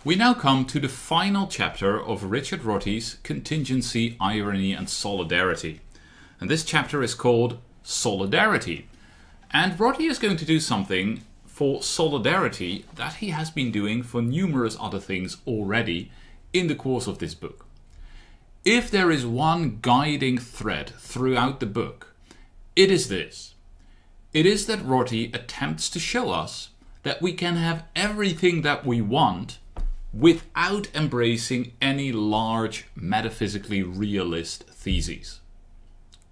We now come to the final chapter of Richard Rorty's Contingency, Irony and Solidarity. And this chapter is called Solidarity. And Rorty is going to do something for solidarity that he has been doing for numerous other things already in the course of this book. If there is one guiding thread throughout the book, it is this. It is that Rorty attempts to show us that we can have everything that we want without embracing any large metaphysically realist theses.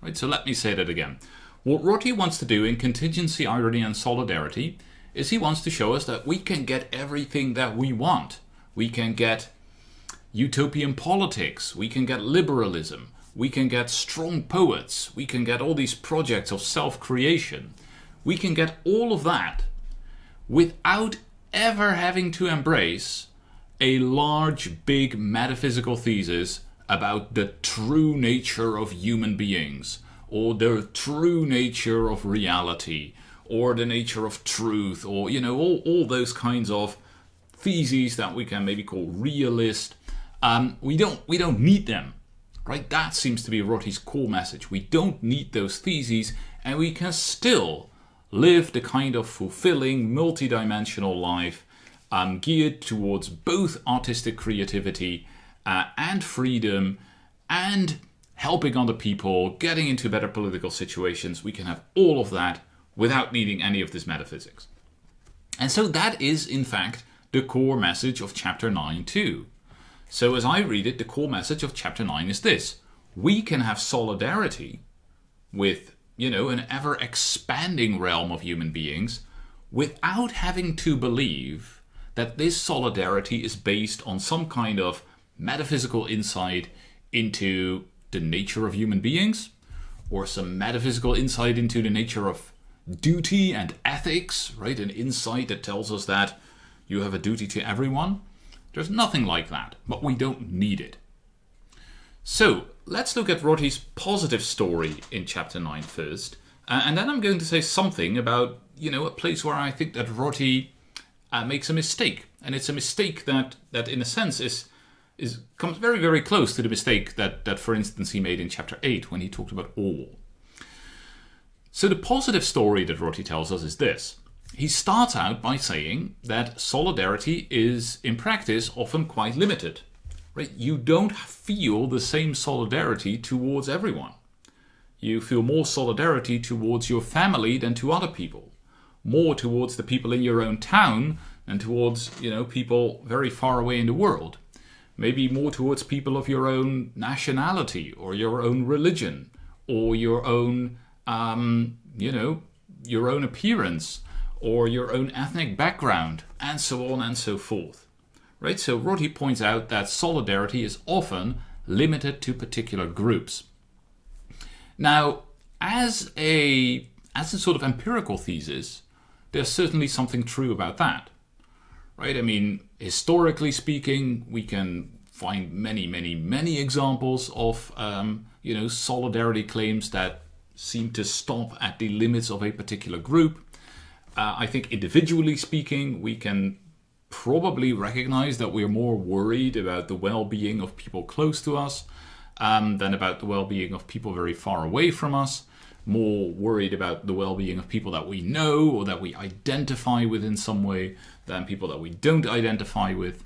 Right, so let me say that again. What Rorty wants to do in Contingency, Irony and Solidarity is he wants to show us that we can get everything that we want. We can get utopian politics, we can get liberalism, we can get strong poets, we can get all these projects of self-creation. We can get all of that without ever having to embrace a large, big metaphysical thesis about the true nature of human beings, or the true nature of reality, or the nature of truth, or, you know, all those kinds of theses that we can maybe call realist. We don't need them, right? That seems to be Rorty's core message. We don't need those theses, and we can still live the kind of fulfilling, multidimensional life geared towards both artistic creativity and freedom and helping other people, getting into better political situations. We can have all of that without needing any of this metaphysics. And so that is, in fact, the core message of Chapter 9 too. So as I read it, the core message of Chapter 9 is this. We can have solidarity with, you know, an ever-expanding realm of human beings without having to believe that this solidarity is based on some kind of metaphysical insight into the nature of human beings, or some metaphysical insight into the nature of duty and ethics, right? An insight that tells us that you have a duty to everyone. There's nothing like that, but we don't need it. So let's look at Rorty's positive story in Chapter 9 first, and then I'm going to say something about, you know, a place where I think that Rorty makes a mistake, and it's a mistake that in a sense comes very, very close to the mistake that for instance he made in Chapter 8 when he talked about all. So the positive story that Rorty tells us is this. He starts out by saying that solidarity is in practice often quite limited. Right? You don't feel the same solidarity towards everyone. You feel more solidarity towards your family than to other people. More towards the people in your own town than towards, you know, people very far away in the world. Maybe more towards people of your own nationality or your own religion or your own, you know, your own appearance or your own ethnic background, and so on and so forth. Right? So Rorty points out that solidarity is often limited to particular groups. Now, as a sort of empirical thesis, there's certainly something true about that. Right? I mean, historically speaking, we can find many examples of you know, solidarity claims that seem to stop at the limits of a particular group. I think individually speaking, we can probably recognize that we're more worried about the well-being of people close to us than about the well-being of people very far away from us. More worried about the well-being of people that we know or that we identify with in some way than people that we don't identify with.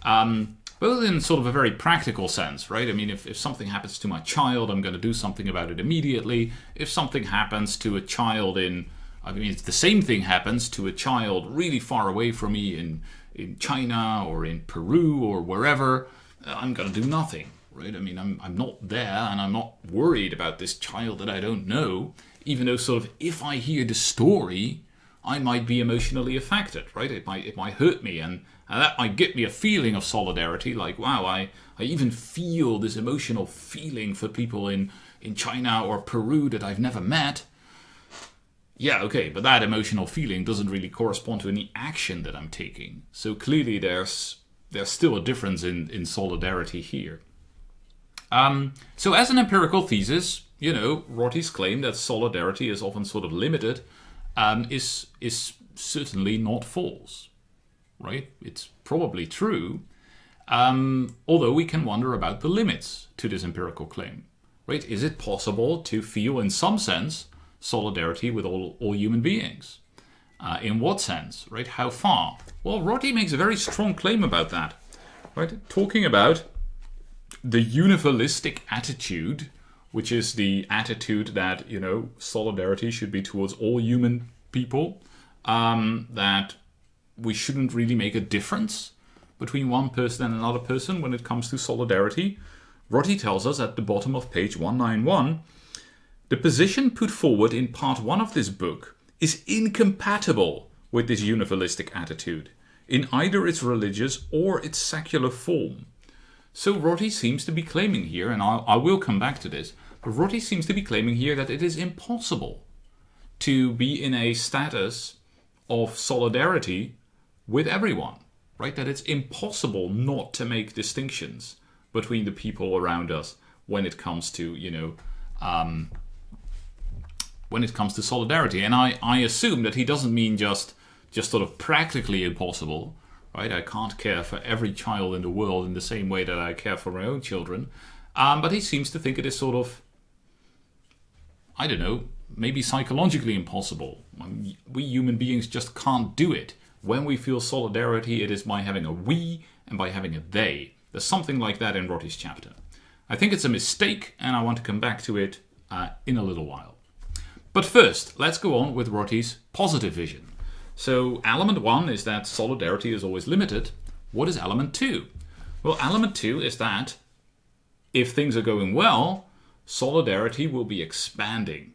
Both in sort of a very practical sense, right? I mean, if something happens to my child, I'm going to do something about it immediately. If something happens to a child if the same thing happens to a child really far away from me in China or in Peru or wherever, I'm going to do nothing. Right? I mean, I'm not there, and I'm not worried about this child that I don't know, even though sort of if I hear the story, I might be emotionally affected, right? It might hurt me, and that might give me a feeling of solidarity, like, wow, I even feel this emotional feeling for people in China or Peru that I've never met. Yeah, okay, but that emotional feeling doesn't really correspond to any action that I'm taking. So clearly there's still a difference in solidarity here. So as an empirical thesis, you know, Rorty's claim that solidarity is often sort of limited is certainly not false, right? It's probably true, although we can wonder about the limits to this empirical claim. Right? Is it possible to feel, in some sense, solidarity with all human beings? In what sense? Right? How far? Well, Rorty makes a very strong claim about that. Right? Talking about the universalistic attitude, which is the attitude that, you know, solidarity should be towards all human people, that we shouldn't really make a difference between one person and another person when it comes to solidarity. Rorty tells us at the bottom of page 191, the position put forward in part 1 of this book is incompatible with this universalistic attitude, in either its religious or its secular form. So Rorty seems to be claiming here, and I will come back to this, but Rorty seems to be claiming here that it is impossible to be in a status of solidarity with everyone, right? That it's impossible not to make distinctions between the people around us when it comes to, you know, when it comes to solidarity. And I assume that he doesn't mean just sort of practically impossible, right? I can't care for every child in the world in the same way that I care for my own children. But he seems to think it is sort of, I don't know, maybe psychologically impossible. We human beings just can't do it. When we feel solidarity, it is by having a we and by having a they. There's something like that in Rorty's chapter. I think it's a mistake, and I want to come back to it in a little while. But first, let's go on with Rorty's positive vision. So element 1 is that solidarity is always limited. What is element 2? Well, element 2 is that if things are going well, solidarity will be expanding.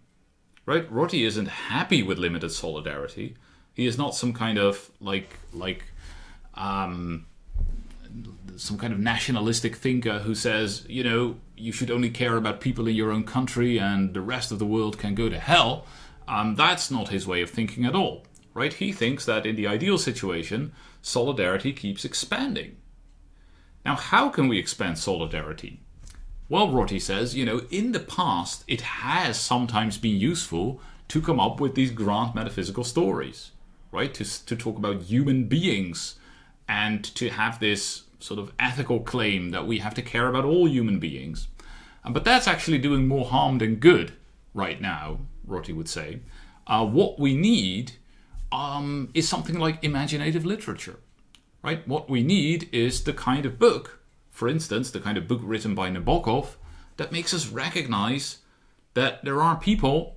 Right? Rorty isn't happy with limited solidarity. He is not some kind of some kind of nationalistic thinker who says, you know, you should only care about people in your own country and the rest of the world can go to hell. That's not his way of thinking at all, right? He thinks that in the ideal situation, solidarity keeps expanding. Now, how can we expand solidarity? Well, Rorty says, you know, in the past, it has sometimes been useful to come up with these grand metaphysical stories, right? To talk about human beings and to have this sort of ethical claim that we have to care about all human beings. But that's actually doing more harm than good right now, Rorty would say. What we need is something like imaginative literature, right? What we need is the kind of book, for instance, the kind of book written by Nabokov, that makes us recognize that there are people,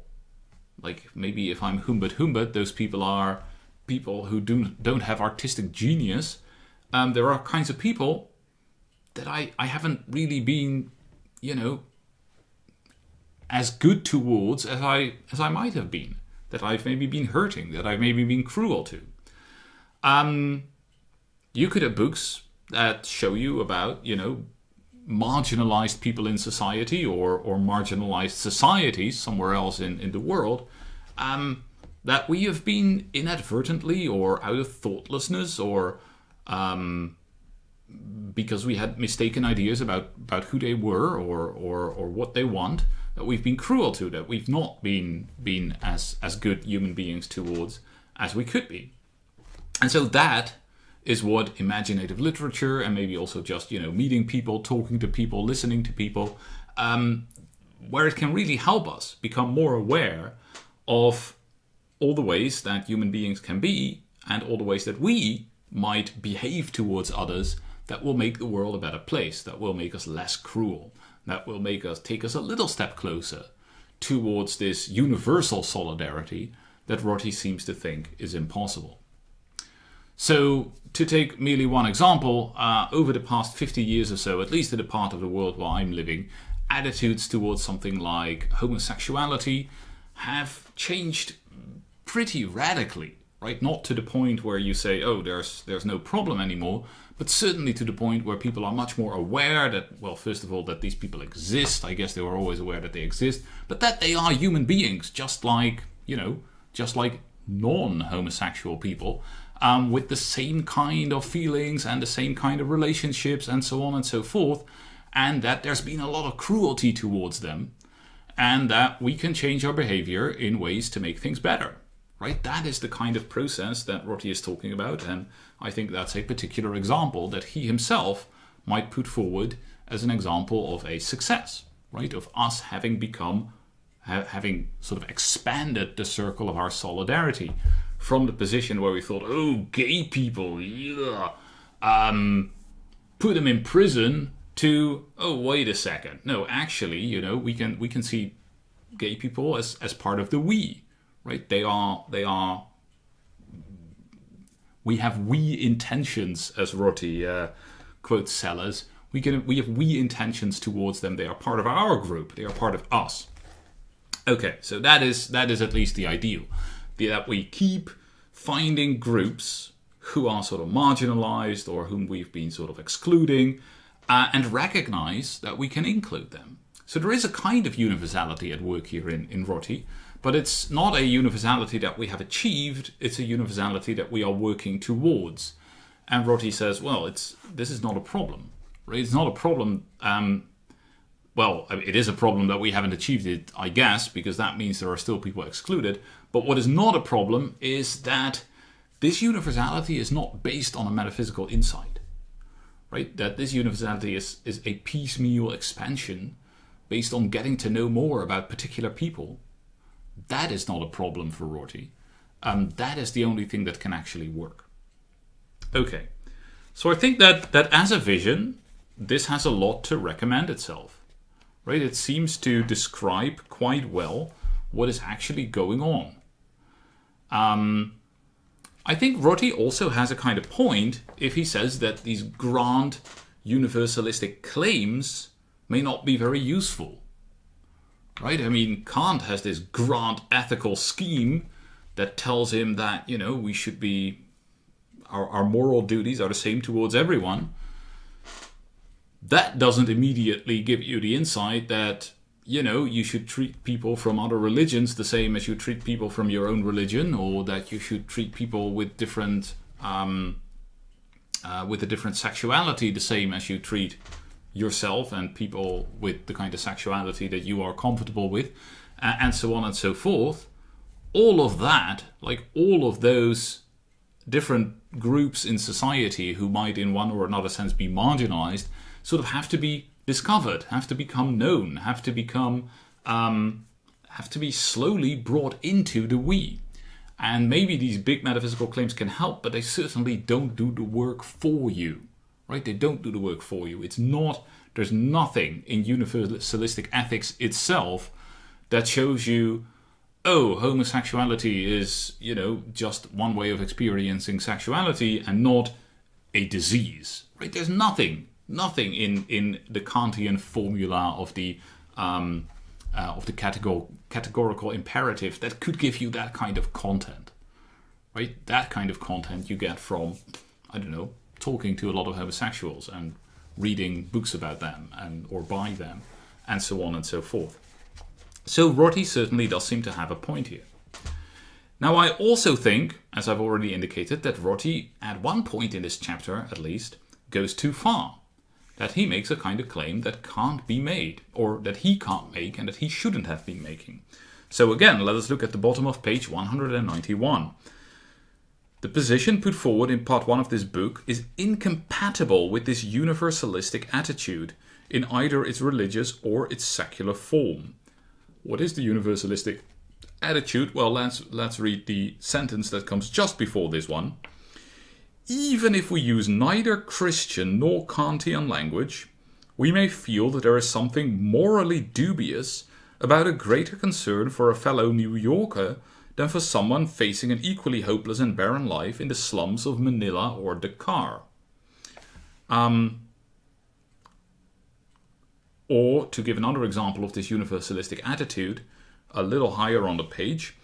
like maybe if I'm Humbert, those people are people who don't have artistic genius. There are kinds of people that I haven't really been, you know, as good towards as I might have been, that I've maybe been hurting, that I've maybe been cruel to. You could have books that show you about, you know, marginalized people in society or marginalized societies somewhere else in the world, that we have been inadvertently or out of thoughtlessness or because we had mistaken ideas about who they were or what they want, that we've been cruel to, that we've not been as good human beings towards as we could be. And so that is what imaginative literature and maybe also just, you know, meeting people, talking to people, listening to people, where it can really help us become more aware of all the ways that human beings can be and all the ways that we might behave towards others that will make the world a better place, that will make us less cruel, that will take us a little step closer towards this universal solidarity that Rorty seems to think is impossible. So, to take merely one example, over the past 50 years or so, at least in the part of the world where I'm living, attitudes towards something like homosexuality have changed pretty radically, right? Not to the point where you say, oh, there's no problem anymore, but certainly to the point where people are much more aware that, well, first of all, that these people exist. I guess they were always aware that they exist, but that they are human beings, just like, you know, just like non-homosexual people, with the same kind of feelings and the same kind of relationships and so on and so forth, and that there's been a lot of cruelty towards them, and that we can change our behavior in ways to make things better. right? That is the kind of process that Rorty is talking about, and I think that's a particular example that he himself might put forward as an example of a success, right? Of us having become, having sort of expanded the circle of our solidarity from the position where we thought, oh, gay people, yeah, put them in prison, to, oh, wait a second. No, actually, you know, we can see gay people as part of the we, right? We have we intentions, as Rorty quotes Sellers. We have we intentions towards them. They are part of our group. They are part of us. Okay, so that is at least the ideal. That we keep finding groups who are sort of marginalized or whom we've been sort of excluding, and recognize that we can include them. So there is a kind of universality at work here in Rorty, but it's not a universality that we have achieved, it's a universality that we are working towards. And Rorty says, well, this is not a problem. Right? It's not a problem, well, it is a problem that we haven't achieved it, I guess, because that means there are still people excluded. But what is not a problem is that this universality is not based on a metaphysical insight. Right? That this universality is a piecemeal expansion based on getting to know more about particular people. That is not a problem for Rorty. That is the only thing that can actually work. Okay, so I think that as a vision, this has a lot to recommend itself. Right? It seems to describe quite well what is actually going on. I think Rorty also has a kind of point if he says that these grand universalistic claims may not be very useful. Right? I mean, Kant has this grand ethical scheme that tells him that, you know, we should be, our moral duties are the same towards everyone. That doesn't immediately give you the insight that, you know, you should treat people from other religions the same as you treat people from your own religion, or that you should treat people with different, with a different sexuality the same as you treat yourself and people with the kind of sexuality that you are comfortable with, and so on and so forth. All of that, like all of those different groups in society who might in one or another sense be marginalized, sort of have to be discovered, have to become known, have to become, have to be slowly brought into the we. And maybe these big metaphysical claims can help, but they certainly don't do the work for you, right? They don't do the work for you. It's not, there's nothing in universalistic ethics itself that shows you, oh, homosexuality is, you know, just one way of experiencing sexuality and not a disease, right? There's nothing in the Kantian formula of the categorical imperative that could give you that kind of content, right? That kind of content you get from, I don't know, talking to a lot of homosexuals and reading books about them or by them, and so on and so forth. So Rorty certainly does seem to have a point here. Now I also think, as I've already indicated, that Rorty, at one point in this chapter at least, goes too far. That he makes a kind of claim that can't be made, or that he can't make and that he shouldn't have been making. So again, let us look at the bottom of page 191. The position put forward in part 1 of this book is incompatible with this universalistic attitude in either its religious or its secular form. What is the universalistic attitude? Well, let's read the sentence that comes just before this one. Even if we use neither Christian nor Kantian language, we may feel that there is something morally dubious about a greater concern for a fellow New Yorker than for someone facing an equally hopeless and barren life in the slums of Manila or Dakar. Or, to give another example of this universalistic attitude, a little higher on the page,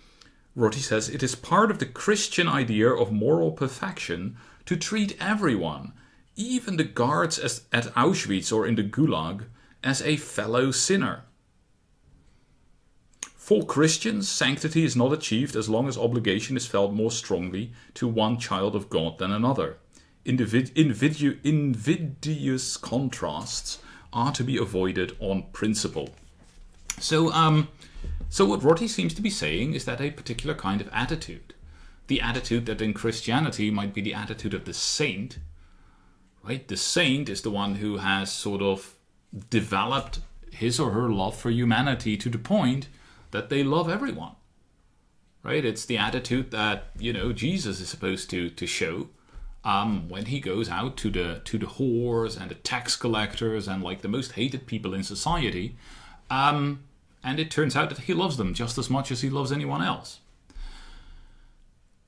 Rorty says, it is part of the Christian idea of moral perfection to treat everyone, even the guards at Auschwitz or in the Gulag, as a fellow sinner. For Christians, sanctity is not achieved as long as obligation is felt more strongly to one child of God than another. Invidious contrasts are to be avoided on principle. So So what Rorty seems to be saying is that a particular kind of attitude, the attitude that in Christianity might be the attitude of the saint, right? The saint is the one who has sort of developed his or her love for humanity to the point that they love everyone, right? It's the attitude that, you know, Jesus is supposed to show when he goes out to the whores and the tax collectors and like the most hated people in society. And it turns out that he loves them just as much as he loves anyone else.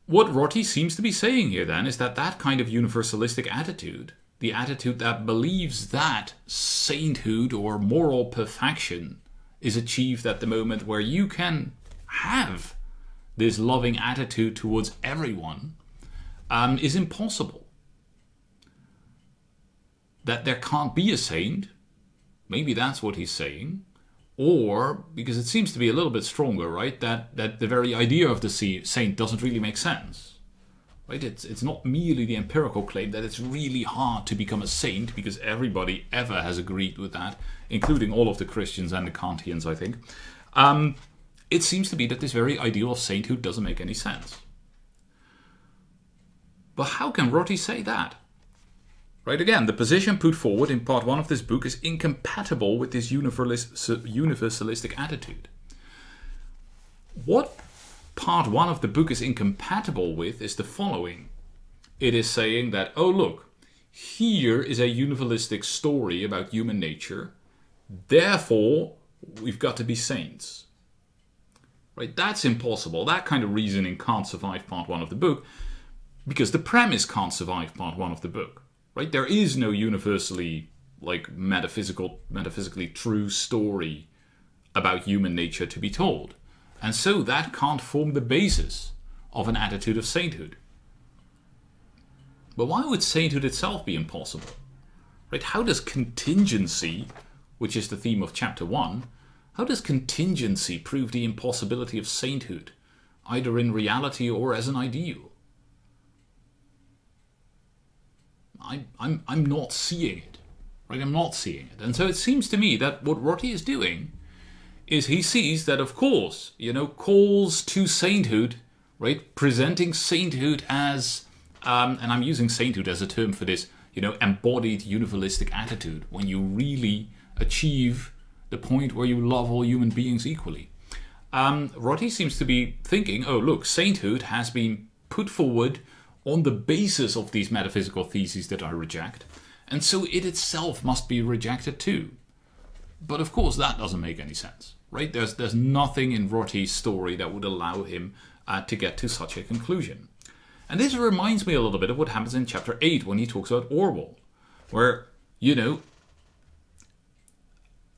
What Rorty seems to be saying here then is that that kind of universalistic attitude, the attitude that believes that sainthood or moral perfection is achieved at the moment where you can have this loving attitude towards everyone, is impossible. That there can't be a saint, maybe that's what he's saying. Or, because it seems to be a little bit stronger, right, that the very idea of the saint doesn't really make sense. Right? It's not merely the empirical claim that it's really hard to become a saint, because everybody ever has agreed with that, including all of the Christians and the Kantians, I think. It seems to be that this very ideal of sainthood doesn't make any sense. But how can Rorty say that? Right, again, the position put forward in part 1 of this book is incompatible with this universalistic attitude. What part 1 of the book is incompatible with is the following. It is saying that, oh look, here is a universalistic story about human nature, therefore we've got to be saints. Right, that's impossible. That kind of reasoning can't survive part 1 of the book, because the premise can't survive part 1 of the book. Right? There is no universally, like, metaphysically true story about human nature to be told. And so that can't form the basis of an attitude of sainthood. But why would sainthood itself be impossible? Right? How does contingency, which is the theme of chapter 1, how does contingency prove the impossibility of sainthood, either in reality or as an ideal? I'm not seeing it, right? I'm not seeing it. And so it seems to me that what Rorty is doing is he sees that, of course, you know, calls to sainthood, right? Presenting sainthood as, and I'm using sainthood as a term for this, you know, embodied universalistic attitude, when you really achieve the point where you love all human beings equally. Rorty seems to be thinking, oh, look, sainthood has been put forward on the basis of these metaphysical theses that I reject, and so it itself must be rejected too. But of course that doesn't make any sense, right? There's nothing in Rorty's story that would allow him to get to such a conclusion. And this reminds me a little bit of what happens in chapter 8 when he talks about Orwell, where, you know,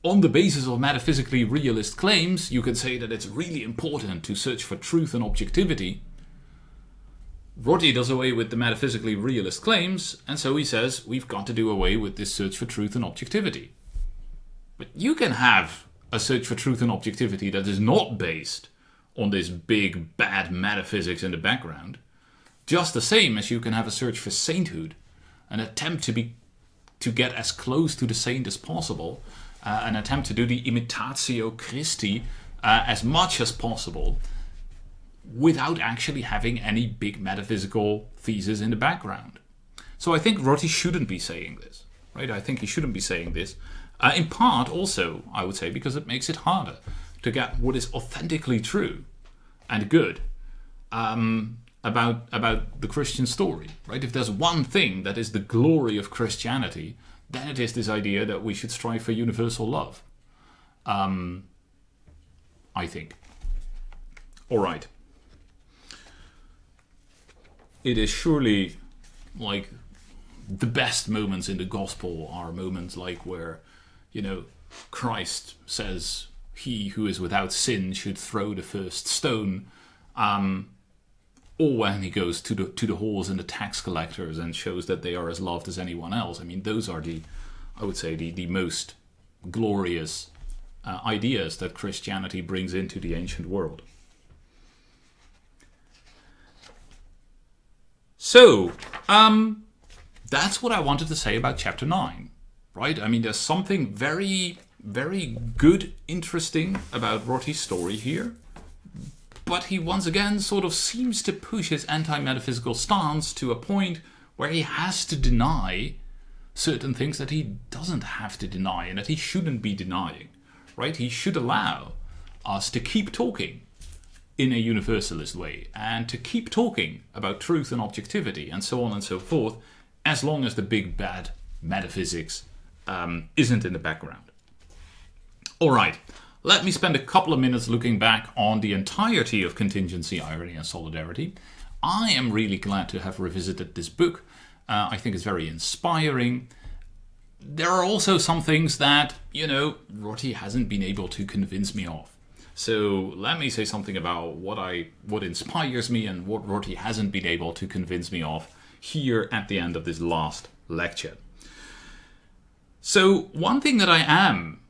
on the basis of metaphysically realist claims, you could say that it's really important to search for truth and objectivity. Rorty does away with the metaphysically realist claims, and so he says we've got to do away with this search for truth and objectivity. But you can have a search for truth and objectivity that is not based on this big bad metaphysics in the background, just the same as you can have a search for sainthood, an attempt to get as close to the saint as possible, an attempt to do the imitatio Christi as much as possible, without actually having any big metaphysical thesis in the background. So I think Rorty shouldn't be saying this, right? I think he shouldn't be saying this. In part also, I would say, because it makes it harder to get what is authentically true and good about the Christian story, right? If there's one thing that is the glory of Christianity, then it is this idea that we should strive for universal love. I think. All right. It is surely like the best moments in the gospel are moments like where, you know, Christ says he who is without sin should throw the first stone, or when he goes to the whores and the tax collectors and shows that they are as loved as anyone else. I mean, those are I would say the most glorious ideas that Christianity brings into the ancient world. So, that's what I wanted to say about chapter 9, right? I mean, there's something very, very good, interesting about Rorty's story here. But he once again sort of seems to push his anti-metaphysical stance to a point where he has to deny certain things that he doesn't have to deny and that he shouldn't be denying, right? He should allow us to keep talking in a universalist way and to keep talking about truth and objectivity and so on and so forth, as long as the big bad metaphysics isn't in the background. All right. Let me spend a couple of minutes looking back on the entirety of Contingency, Irony and Solidarity. I am really glad to have revisited this book. I think it's very inspiring. There are also some things that, you know, Rorty hasn't been able to convince me of. So let me say something about what inspires me and what Rorty hasn't been able to convince me of here at the end of this last lecture. So one thing that I am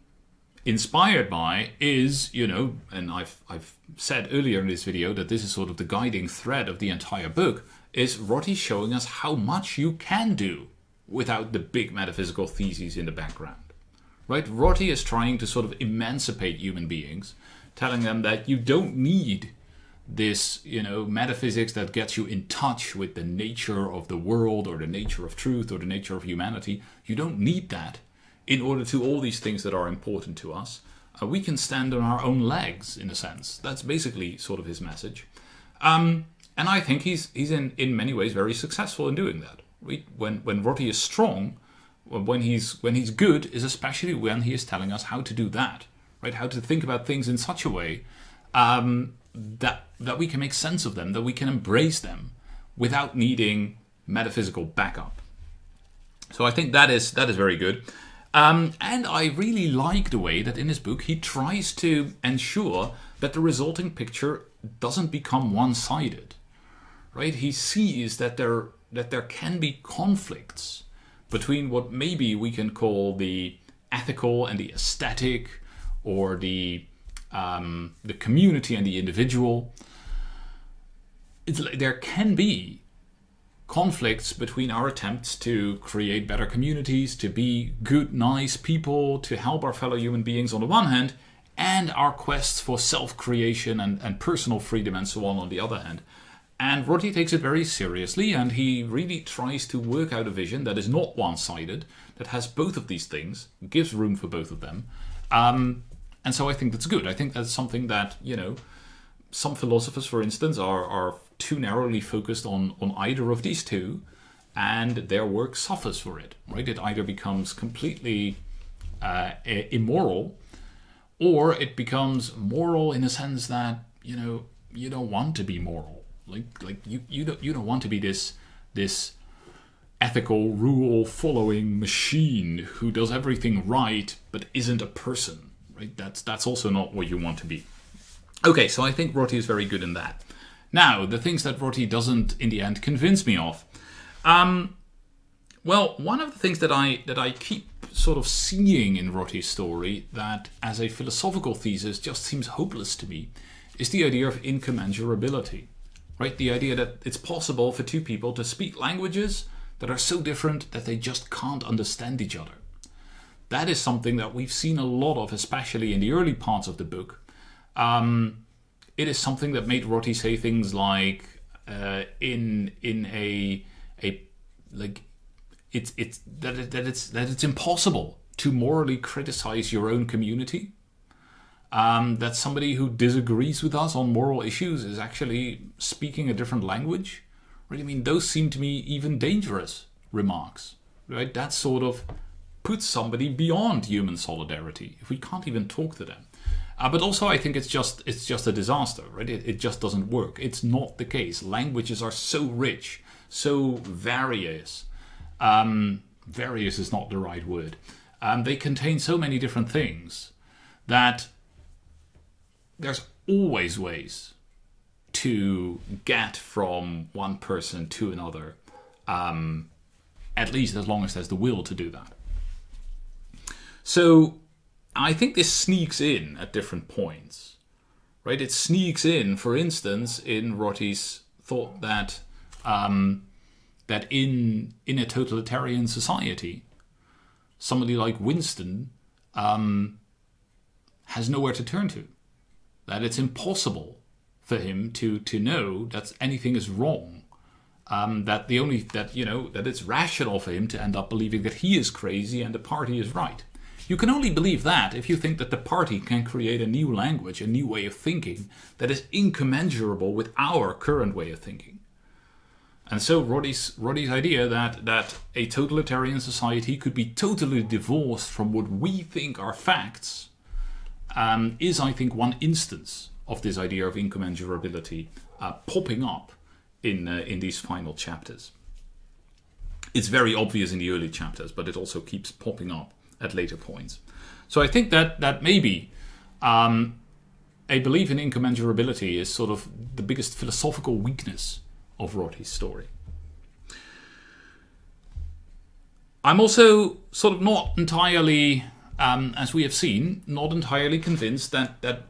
inspired by is, you know, and I've said earlier in this video that this is sort of the guiding thread of the entire book, is Rorty showing us how much you can do without the big metaphysical theses in the background. Right? Rorty is trying to sort of emancipate human beings, telling them that you don't need this, you know, metaphysics that gets you in touch with the nature of the world or the nature of truth or the nature of humanity. You don't need that in order to all these things that are important to us. We can stand on our own legs, in a sense. That's basically sort of his message. And I think he's in many ways very successful in doing that. When Rorty is strong, when he's good, is especially when he is telling us how to do that, right? How to think about things in such a way that we can make sense of them, that we can embrace them without needing metaphysical backup. So I think that is very good. And I really like the way that in his book he tries to ensure that the resulting picture doesn't become one-sided. Right? He sees that there can be conflicts between what maybe we can call the ethical and the aesthetic, or the community and the individual. It's like there can be conflicts between our attempts to create better communities, to be good, nice people, to help our fellow human beings on the one hand, and our quests for self-creation and personal freedom and so on the other hand. And Rorty takes it very seriously, and he really tries to work out a vision that is not one-sided, that has both of these things, gives room for both of them. And so I think that's good. I think that's something that, you know, some philosophers, for instance, are too narrowly focused on either of these two, and their work suffers for it, right? It either becomes completely immoral, or it becomes moral in a sense that, you know, you don't want to be moral. Like you don't want to be this ethical rule following machine who does everything right but isn't a person, right? That's also not what you want to be. Okay, so I think Rorty is very good in that. Now, the things that Rorty doesn't in the end convince me of. Well, one of the things that I keep sort of seeing in Rorty's story that as a philosophical thesis just seems hopeless to me is the idea of incommensurability. Right? The idea that it's possible for two people to speak languages that are so different that they just can't understand each other. That is something that we've seen a lot of, especially in the early parts of the book. It is something that made Rorty say things like, it's impossible to morally criticize your own community. That somebody who disagrees with us on moral issues is actually speaking a different language. Right? I mean, those seem to me even dangerous remarks. Right? That sort of puts somebody beyond human solidarity if we can't even talk to them. But also, I think it's just a disaster. Right? It just doesn't work. It's not the case. Languages are so rich, so various. Various is not the right word. They contain so many different things that there's always ways to get from one person to another, at least as long as there's the will to do that. So I think this sneaks in at different points, right? It sneaks in, for instance, in Rorty's thought that that in a totalitarian society, somebody like Winston has nowhere to turn to. That it's impossible for him to know that anything is wrong. That it's rational for him to end up believing that he is crazy and the party is right. You can only believe that if you think that the party can create a new language, a new way of thinking that is incommensurable with our current way of thinking. And so Rorty's idea that a totalitarian society could be totally divorced from what we think are facts is, I think, one instance of this idea of incommensurability popping up in these final chapters. It's very obvious in the early chapters, but it also keeps popping up at later points. So I think that maybe a belief in incommensurability is sort of the biggest philosophical weakness of Rorty's story. I'm also sort of not entirely, as we have seen, not entirely convinced that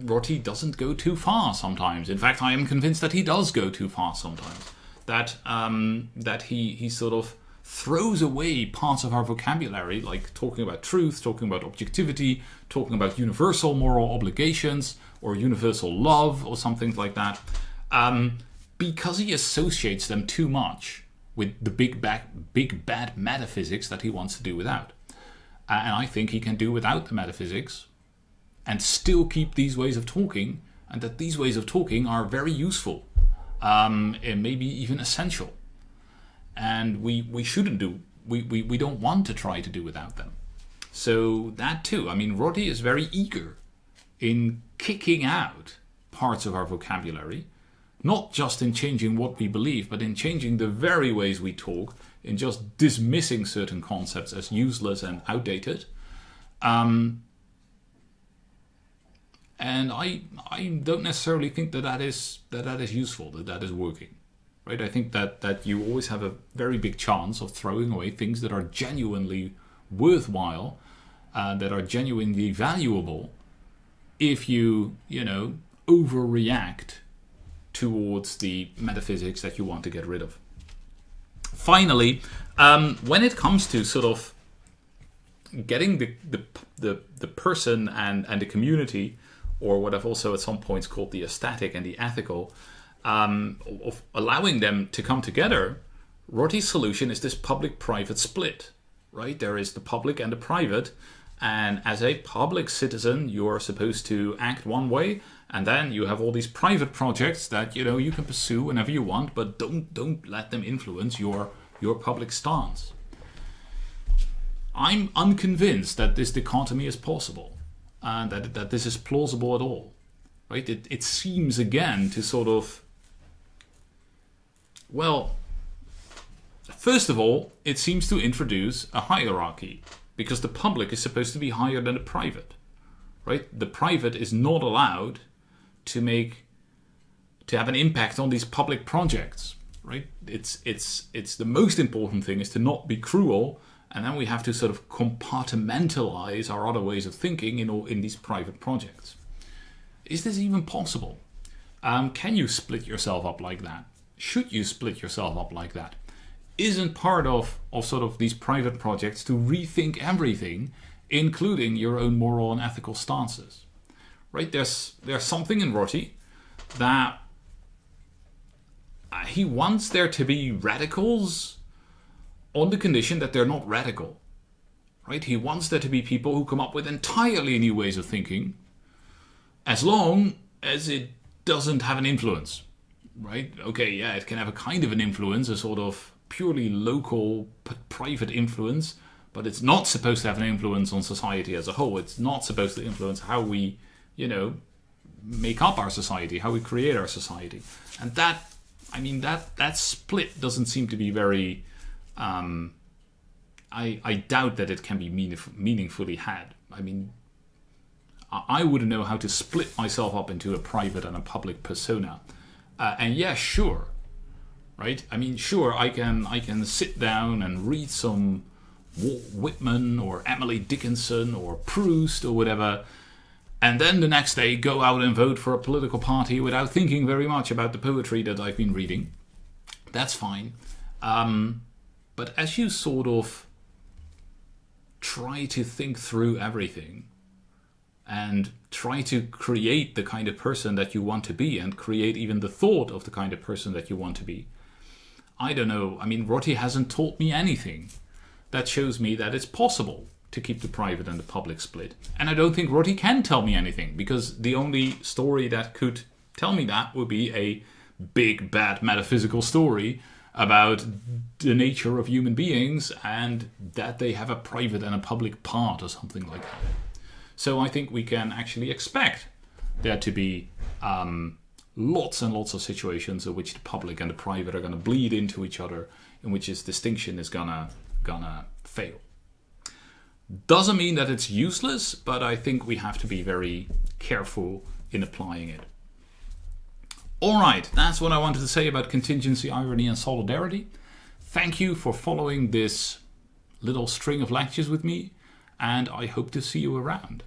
Rorty doesn't go too far sometimes. In fact, I am convinced that he does go too far sometimes. That he sort of throws away parts of our vocabulary, like talking about truth, talking about objectivity, talking about universal moral obligations, or universal love, or something like that, because he associates them too much with the big bad metaphysics that he wants to do without. And I think he can do without the metaphysics and still keep these ways of talking, and that these ways of talking are very useful, and maybe even essential. And we shouldn't do, we don't want to try to do without them. So that too, I mean, Rorty is very eager in kicking out parts of our vocabulary, not just in changing what we believe, but in changing the very ways we talk, in just dismissing certain concepts as useless and outdated. And I don't necessarily think that is useful, that is working. Right? I think that you always have a very big chance of throwing away things that are genuinely worthwhile, that are genuinely valuable, if you overreact towards the metaphysics that you want to get rid of. Finally, when it comes to sort of getting the person and the community, or what I've also at some points called the aesthetic and the ethical, of allowing them to come together, Rorty's solution is this public-private split. Right? There is the public and the private, and as a public citizen, you're supposed to act one way, and then you have all these private projects that you can pursue whenever you want, but don't let them influence your public stance. I'm unconvinced that this dichotomy is possible, and that this is plausible at all. Right? It seems again to sort of, well, first of all, it seems to introduce a hierarchy, because the public is supposed to be higher than the private. Right? The private is not allowed to have an impact on these public projects. Right? It's the most important thing is to not be cruel, and then we have to sort of compartmentalize our other ways of thinking in these private projects. Is this even possible? Can you split yourself up like that? Should you split yourself up like that? Isn't part of sort of these private projects to rethink everything, including your own moral and ethical stances? Right? There's something in Rorty that he wants there to be radicals on the condition that they're not radical. Right? He wants there to be people who come up with entirely new ways of thinking, as long as it doesn't have an influence. Right? Okay, yeah, it can have a kind of an influence, a sort of purely local, private influence, but it's not supposed to have an influence on society as a whole. It's not supposed to influence how we, make up our society, how we create our society. And that split doesn't seem to be very, I doubt that it can be meaningfully had. I mean, I wouldn't know how to split myself up into a private and a public persona. And yeah, sure. Right? I mean, sure, I can sit down and read some Walt Whitman or Emily Dickinson or Proust or whatever, and then the next day go out and vote for a political party without thinking very much about the poetry that I've been reading. That's fine. But as you sort of try to think through everything, and try to create the kind of person that you want to be, and create even the thought of the kind of person that you want to be. I don't know. I mean, Rorty hasn't taught me anything that shows me that it's possible to keep the private and the public split. And I don't think Rorty can tell me anything, because the only story that could tell me that would be a big, bad metaphysical story about the nature of human beings and that they have a private and a public part or something like that. So I think we can actually expect there to be lots and lots of situations in which the public and the private are going to bleed into each other, in which this distinction is gonna fail. Doesn't mean that it's useless, but I think we have to be very careful in applying it. Alright, that's what I wanted to say about contingency, irony and solidarity. Thank you for following this little string of lectures with me, and I hope to see you around.